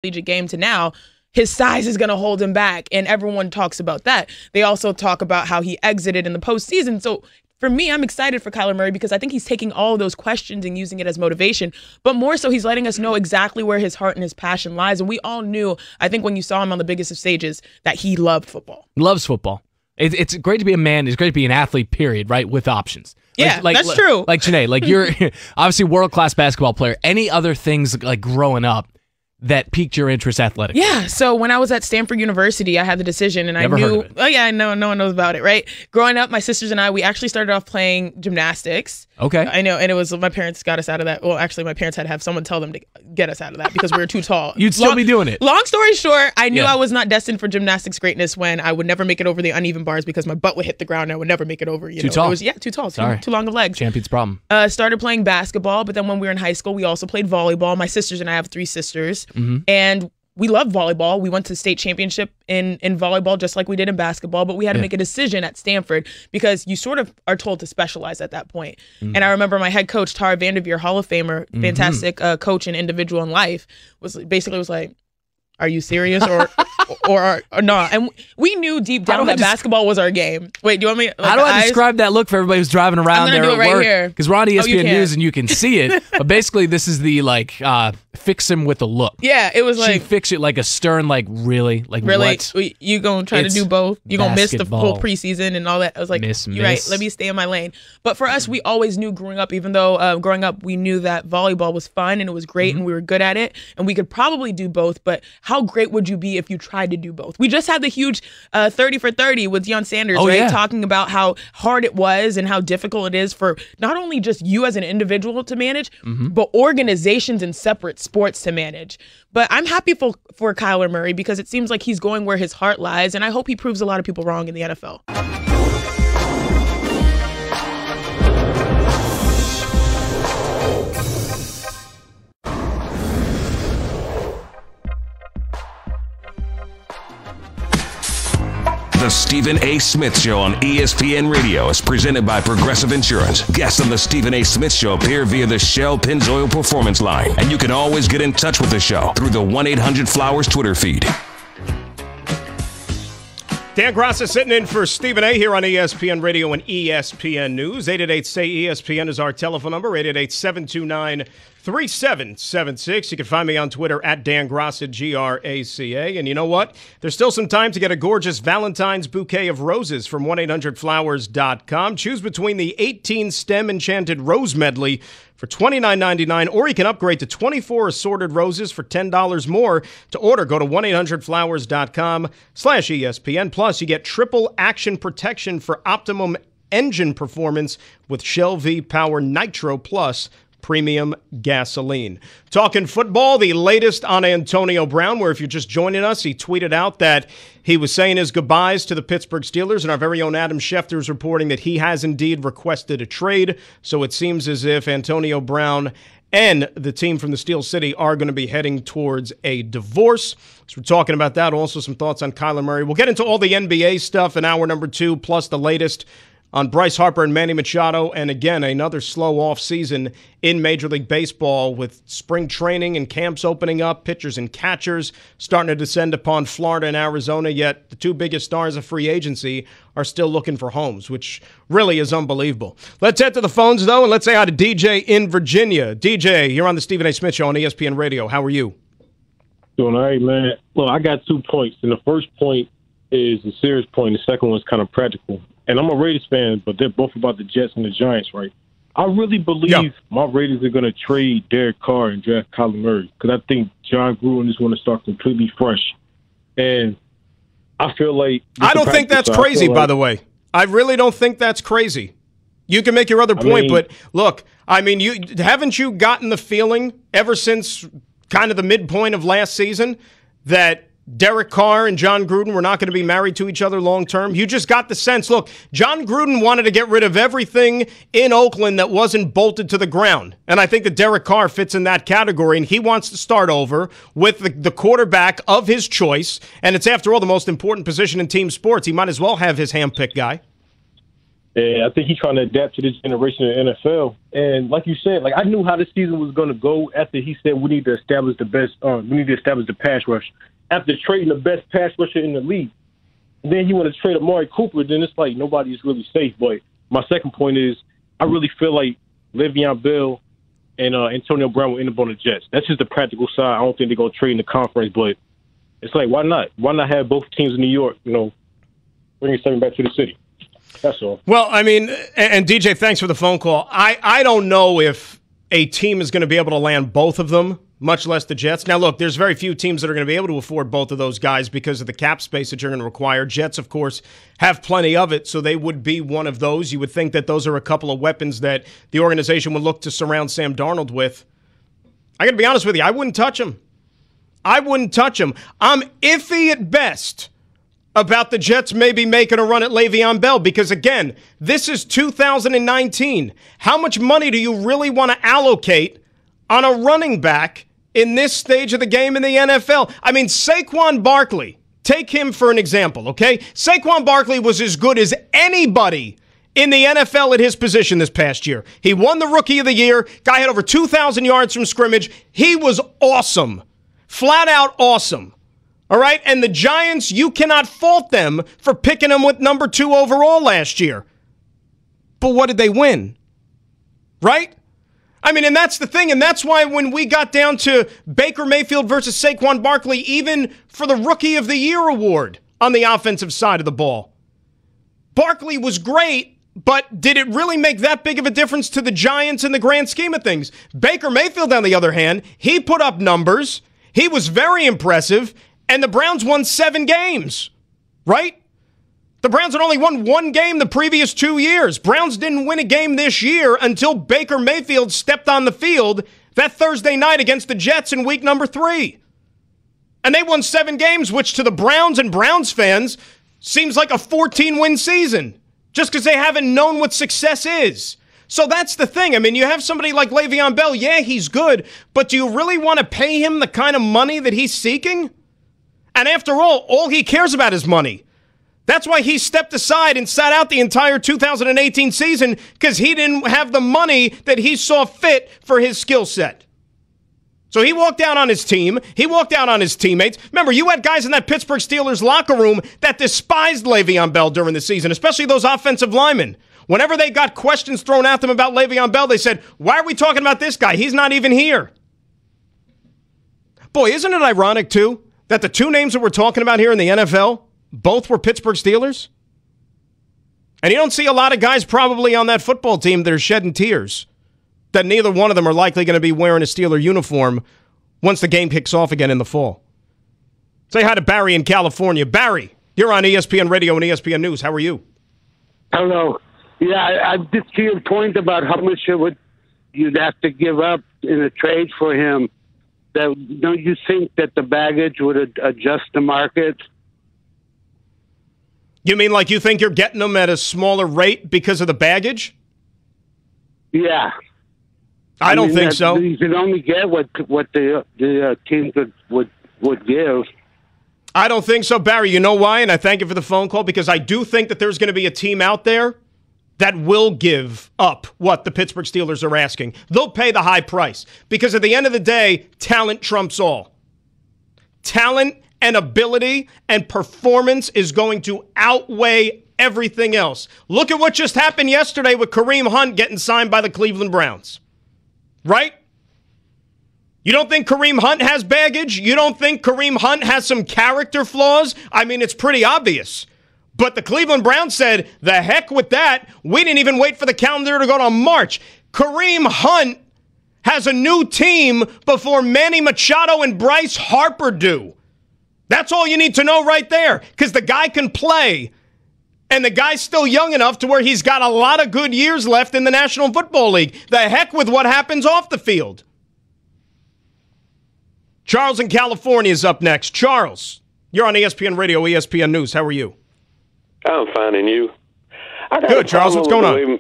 collegiate game to now, his size is going to hold him back, and everyone talks about that. They also talk about how he exited in the postseason. So for me, I'm excited for Kyler Murray because I think he's taking all of those questions and using it as motivation, but more so he's letting us know exactly where his heart and his passion lies. And we all knew, I think when you saw him on the biggest of stages, that he loved football. Loves football. It's great to be a man. It's great to be an athlete, period, right, with options. Yeah, that's true. Like, Janae, like you're obviously a world-class basketball player. Any other things, like growing up, that piqued your interest athletically? Yeah, so when I was at Stanford University, I had the decision, and Never I knew. heard of it. Oh yeah, I know. No one knows about it, right? Growing up, my sisters and I, we actually started off playing gymnastics. Okay. I know, and it was my parents got us out of that. Well, actually, my parents had to have someone tell them to get us out of that because we were too tall. You'd still be doing it. Long story short, I knew I was not destined for gymnastics greatness when I would never make it over the uneven bars because my butt would hit the ground and I would never make it over. Too tall? It was, too tall. Sorry. Too long of legs. Champion's problem. Started playing basketball, but then when we were in high school, we also played volleyball. My sisters and I have 3 sisters, and we love volleyball. We went to the state championship in volleyball just like we did in basketball, but we had to make a decision at Stanford because you sort of are told to specialize at that point. And I remember my head coach, Tara Vanderveer, Hall of Famer, fantastic coach and individual in life, was like, are you serious or not? And we knew deep down that basketball was our game. Wait, do you want me? Like, how do I describe that look for everybody who's driving around there at work? Because we're on ESPN News and you can see it. But basically, this is the fix him with a look. Yeah, it was like she fixed it like a stern, really. What? You gonna try to do both? You gonna miss the whole preseason and all that? I was like, you're right. Let me stay in my lane. But for us, we always knew growing up, even though growing up we knew that volleyball was fun and it was great and we were good at it and we could probably do both. But how great would you be if you tried to do both? We just had the huge 30 for 30 with Deion Sanders, right? Yeah. Talking about how hard it was and how difficult it is for not only just you as an individual to manage, but organizations and separate sports to manage. But I'm happy for Kyler Murray because it seems like he's going where his heart lies, and I hope he proves a lot of people wrong in the NFL. The Stephen A. Smith Show on ESPN Radio is presented by Progressive Insurance. Guests on the Stephen A. Smith Show appear via the Shell Pennzoil Performance Line. And you can always get in touch with the show through the 1-800-Flowers Twitter feed. Dan Graca sitting in for Stephen A. here on ESPN Radio and ESPN News. 888-SAY-ESPN is our telephone number, 888-729-3776. You can find me on Twitter at Dan Graca, Graca. And you know what? There's still some time to get a gorgeous Valentine's bouquet of roses from 1-800-Flowers.com. Choose between the 18-stem Enchanted Rose Medley for $29.99, or you can upgrade to 24 assorted roses for $10 more. To order, go to 1-800-Flowers.com/ESPN. Plus, you get triple action protection for optimum engine performance with Shell V-Power Nitro Plus premium gasoline. Talking football, the latest on Antonio Brown, where if you're just joining us, he tweeted out that he was saying his goodbyes to the Pittsburgh Steelers, and our very own Adam Schefter is reporting that he has indeed requested a trade. So it seems as if Antonio Brown and the team from the Steel City are going to be heading towards a divorce. So we're talking about that. Also some thoughts on Kyler Murray. We'll get into all the NBA stuff in hour number 2, plus the latest on Bryce Harper and Manny Machado, and again, another slow off season in Major League Baseball with spring training and camps opening up, pitchers and catchers starting to descend upon Florida and Arizona, yet the 2 biggest stars of free agency are still looking for homes, which really is unbelievable. Let's head to the phones, though, and let's say hi to DJ in Virginia. DJ, you're on the Stephen A. Smith Show on ESPN Radio. How are you? Doing all right, man. Well, I got 2 points, and the first point is a serious point. The second one's kind of practical. And I'm a Raiders fan, but they're both about the Jets and the Giants, right? I really believe my Raiders are going to trade Derek Carr and draft Kyler Murray because I think John Gruden is going to start completely fresh. And I feel like I don't think that's crazy, by the way. I really don't think that's crazy. You can make your other point, but look, I mean, haven't you gotten the feeling ever since kind of the midpoint of last season that Derek Carr and John Gruden were not going to be married to each other long term? You just got the sense, look, John Gruden wanted to get rid of everything in Oakland that wasn't bolted to the ground. And I think that Derek Carr fits in that category, and he wants to start over with the quarterback of his choice. And it's, after all, the most important position in team sports. He might as well have his handpicked guy. And I think he's trying to adapt to this generation of the NFL. And like you said, like I knew how the season was going to go after he said we need to establish the best. We need to establish the pass rush. After trading the best pass rusher in the league, and then he wanted to trade Amari Cooper. Then it's like nobody's really safe. But my second point is, I really feel like Le'Veon Bell and Antonio Brown will end up on the Jets. That's just the practical side. I don't think they're going to trade in the conference, but it's like, why not? Why not have both teams in New York, bringing something back to the city? That's all. Well, I mean, and DJ, thanks for the phone call. I don't know if a team is going to be able to land both of them, much less the Jets. Now, look, there's very few teams that are going to be able to afford both of those guys because of the cap space that you're going to require. Jets, of course, have plenty of it, so they would be one of those. You would think that those are a couple of weapons that the organization would look to surround Sam Darnold with. I got to be honest with you, I wouldn't touch him. I'm iffy at best about the Jets maybe making a run at Le'Veon Bell because, again, this is 2019. How much money do you really want to allocate on a running back in this stage of the game in the NFL? I mean, Saquon Barkley, take him for an example, okay? Saquon Barkley was as good as anybody in the NFL at his position this past year. He won the Rookie of the Year. Guy had over 2,000 yards from scrimmage. He was awesome. Flat out awesome. All right? And the Giants, you cannot fault them for picking him with number 2 overall last year. But what did they win? Right? I mean, and that's the thing, and that's why when we got down to Baker Mayfield versus Saquon Barkley, even for the Rookie of the Year award on the offensive side of the ball, Barkley was great, but did it really make that big of a difference to the Giants in the grand scheme of things? Baker Mayfield, on the other hand, he put up numbers. He was very impressive, and the Browns won 7 games, right? The Browns had only won 1 game the previous 2 years. Browns didn't win a game this year until Baker Mayfield stepped on the field that Thursday night against the Jets in week number 3. And they won 7 games, which to the Browns and Browns fans seems like a 14-win season just because they haven't known what success is. So that's the thing. I mean, you have somebody like Le'Veon Bell. Yeah, he's good, but do you really want to pay him the kind of money that he's seeking? And after all he cares about is money. That's why he stepped aside and sat out the entire 2018 season, because he didn't have the money that he saw fit for his skill set. So he walked out on his team. He walked out on his teammates. Remember, you had guys in that Pittsburgh Steelers locker room that despised Le'Veon Bell during the season, especially those offensive linemen. Whenever they got questions thrown at them about Le'Veon Bell, they said, why are we talking about this guy? He's not even here. Boy, isn't it ironic, too, that the 2 names that we're talking about here in the NFL, both were Pittsburgh Steelers? And you don't see a lot of guys probably on that football team that are shedding tears, that neither one of them are likely going to be wearing a Steeler uniform once the game kicks off again in the fall. Say hi to Barry in California. Barry, you're on ESPN Radio and ESPN News. How are you? Hello. Yeah, I just to your point about how much you'd have to give up in a trade for him. Don't you think that the baggage would adjust the market? You mean like you think you're getting them at a smaller rate because of the baggage? Yeah. I don't think so. You can only get what the teams would give. I don't think so, Barry. You know why? And I thank you for the phone call, because I do think that there's going to be a team out there that will give up what the Pittsburgh Steelers are asking. They'll pay the high price because at the end of the day, talent trumps all. Talent and ability and performance is going to outweigh everything else. Look at what just happened yesterday with Kareem Hunt getting signed by the Cleveland Browns. Right? You don't think Kareem Hunt has baggage? You don't think Kareem Hunt has some character flaws? I mean, it's pretty obvious. But the Cleveland Browns said, the heck with that. We didn't even wait for the calendar to go to March. Kareem Hunt has a new team before Manny Machado and Bryce Harper do. That's all you need to know right there, because the guy can play, and the guy's still young enough to where he's got a lot of good years left in the National Football League. The heck with what happens off the field. Charles in California is up next. Charles, you're on ESPN Radio, ESPN News. How are you? I'm fine, and you? Good, Charles. What's going on?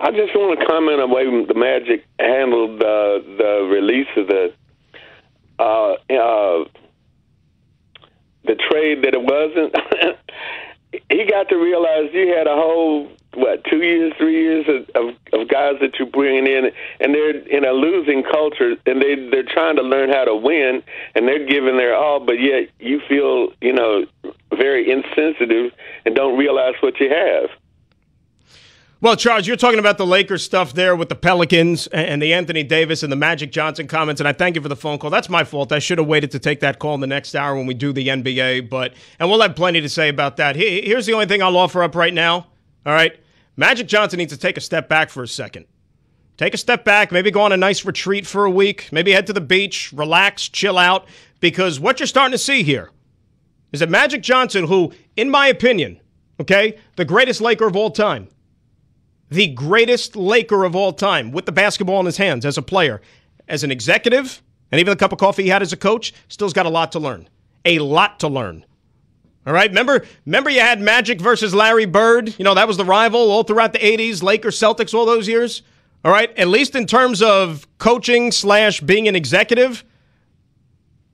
I just want to comment on the way the Magic handled the release of the trade that it wasn't. he got to realize you had a whole 2 years, 3 years of guys that you're bringing in, and they're in a losing culture, and they're trying to learn how to win, and they're giving their all, but yet you feel very insensitive and don't realize what you have. Well, Charles, you're talking about the Lakers stuff there with the Pelicans and the Anthony Davis and the Magic Johnson comments, and I thank you for the phone call. That's my fault. I should have waited to take that call in the next hour when we do the NBA, and we'll have plenty to say about that. Here's the only thing I'll offer up right now, all right? Magic Johnson needs to take a step back for a second. Take a step back, maybe go on a nice retreat for a week, maybe head to the beach, relax, chill out, because what you're starting to see here is that Magic Johnson, who, in my opinion, okay, the greatest Laker of all time, the greatest Laker of all time with the basketball in his hands as a player, as an executive, and even the cup of coffee he had as a coach, still's got a lot to learn. A lot to learn. All right? Remember you had Magic versus Larry Bird? That was the rival all throughout the 80s, Lakers, Celtics, all those years? All right? At least in terms of coaching / being an executive,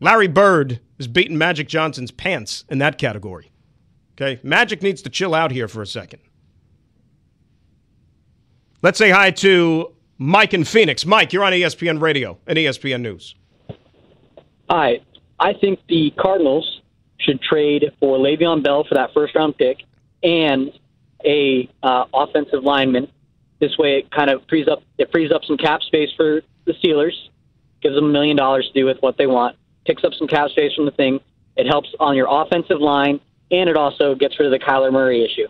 Larry Bird is beating Magic Johnson's pants in that category. Okay? Magic needs to chill out here for a second. Let's say hi to Mike in Phoenix. Mike, you're on ESPN Radio and ESPN News. Hi. I think the Cardinals should trade for Le'Veon Bell for that first-round pick and a offensive lineman. This way it kind of frees up some cap space for the Steelers, gives them $1 million to do with what they want, picks up some cap space from the thing. It helps on your offensive line, and it also gets rid of the Kyler Murray issue.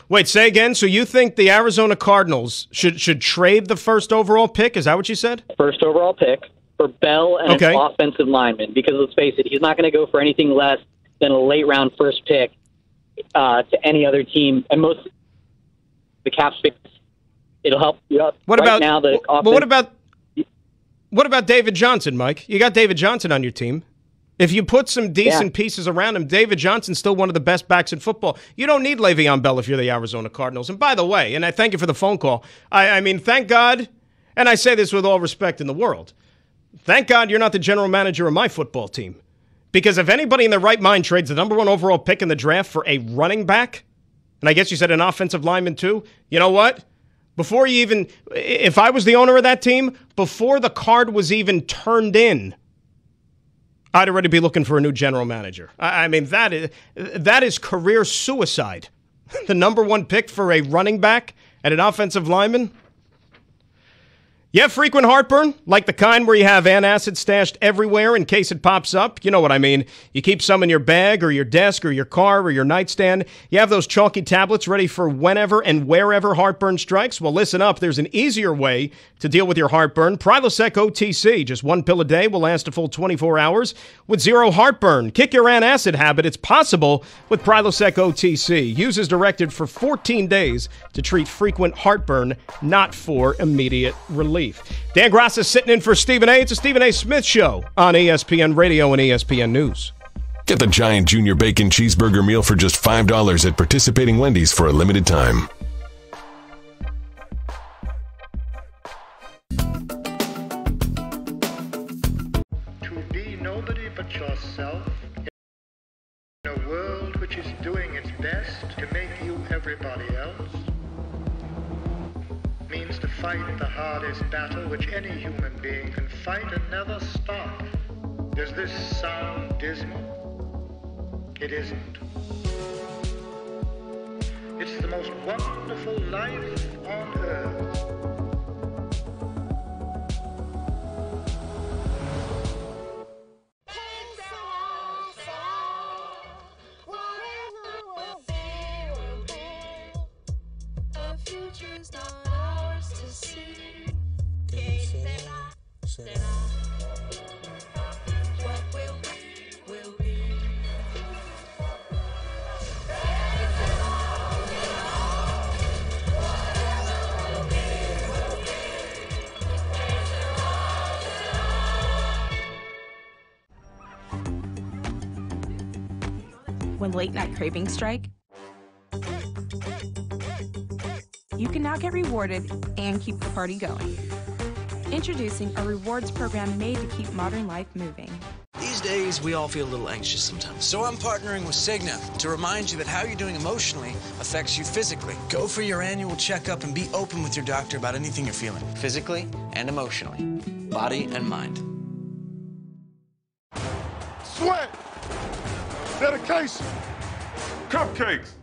Wait, say again. So you think the Arizona Cardinals should trade the first overall pick? Is that what you said? First overall pick for Bell and an offensive lineman. Because let's face it, he's not going to go for anything less than a late round first pick to any other team. And most the cap space, it'll help you up. What about David Johnson, Mike? You got David Johnson on your team. If you put some decent pieces around him, David Johnson's still one of the best backs in football. You don't need Le'Veon Bell if you're the Arizona Cardinals. And by the way, and I thank you for the phone call, I mean, thank God, and I say this with all respect in the world, thank God you're not the general manager of my football team. Because if anybody in their right mind trades the number 1 overall pick in the draft for a running back, and I guess you said an offensive lineman too, you know what? Before you even, if I was the owner of that team, before the card was even turned in, I'd already be looking for a new general manager. I mean, that is career suicide. The number 1 pick for a running back and an offensive lineman. You have frequent heartburn, like the kind where you have antacid stashed everywhere in case it pops up. You know what I mean. You keep some in your bag or your desk or your car or your nightstand. You have those chalky tablets ready for whenever and wherever heartburn strikes. Well, listen up. There's an easier way to deal with your heartburn. Prilosec OTC. Just 1 pill a day will last a full 24 hours with 0 heartburn. Kick your antacid habit. It's possible with Prilosec OTC. Use as directed for 14 days to treat frequent heartburn, not for immediate relief. Dan Grass is sitting in for Stephen A. It's a Stephen A. Smith Show on ESPN Radio and ESPN News. Get the giant junior bacon cheeseburger meal for just $5 at participating Wendy's for a limited time. To be nobody but yourself in a world which is doing its best to make you everybody else means to fight the hardest battle which any human being can fight and never stop. Does this sound dismal? It isn't. It's the most wonderful life on earth. Future's not ours to see. What will be, will be. When late night cravings strike, you can now get rewarded and keep the party going. Introducing a rewards program made to keep modern life moving. These days, we all feel a little anxious sometimes. So I'm partnering with Cigna to remind you that how you're doing emotionally affects you physically. Go for your annual checkup and be open with your doctor about anything you're feeling. Physically and emotionally. Body and mind. Sweat! Dedication! Cupcakes!